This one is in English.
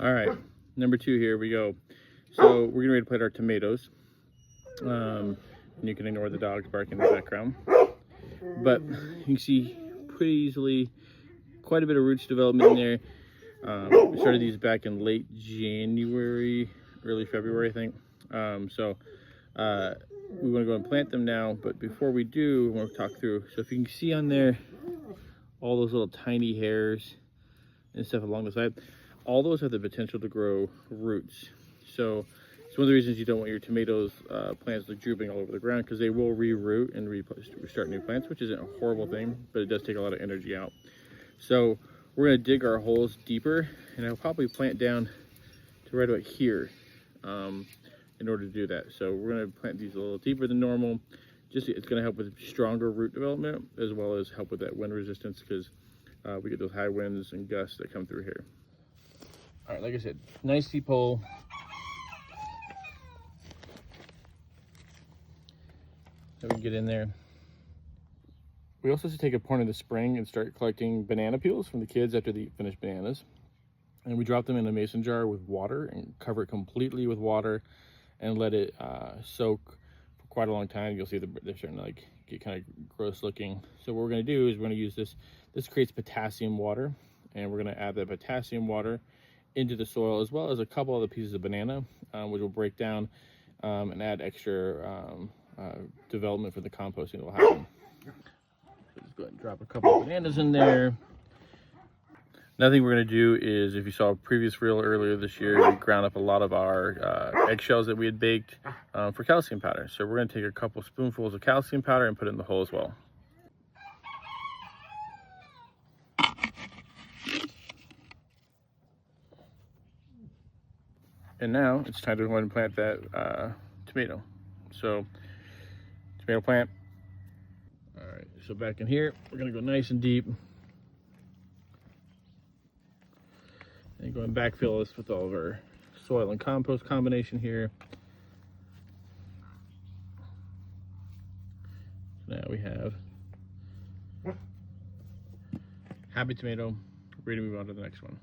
All right, number 2, here we go. So we're getting ready to plant our tomatoes. And you can ignore the dogs barking in the background. But you can see pretty easily quite a bit of roots development in there. We started these back in late January, early February, I think. We want to go and plant them now, but before we do, I want to talk through. So if you can see on there, all those little tiny hairs and stuff along the side, all those have the potential to grow roots. So it's one of the reasons you don't want your tomatoes plants like drooping all over the ground, because they will re-root and restart new plants, which isn't a horrible thing, but it does take a lot of energy out. So we're going to dig our holes deeper, and I'll probably plant down to right about here in order to do that. So we're going to plant these a little deeper than normal. It's going to help with stronger root development, as well as help with that wind resistance, because we get those high winds and gusts that come through here. All right, like I said, nice deep hole. So we can get in there. We also should take a point in the spring and start collecting banana peels from the kids after they eat finished bananas. And we drop them in a mason jar with water and cover it completely with water and let it soak for quite a long time. You'll see they're starting to like get kind of gross looking. So what we're going to do is we're going to use this creates potassium water, and we're going to add that potassium water into the soil, as well as a couple other pieces of banana, which will break down and add extra development for the composting that will happen. So just go ahead and drop a couple of bananas in there. Another thing we're going to do is, if you saw a previous reel earlier this year, we ground up a lot of our eggshells that we had baked for calcium powder. So we're going to take a couple spoonfuls of calcium powder and put it in the hole as well. And now it's time to go ahead and plant that tomato. So tomato plant. All right, so back in here, we're going to go nice and deep. And go and backfill this with all of our soil and compost combination here. So now we have happy tomato, ready to move on to the next one.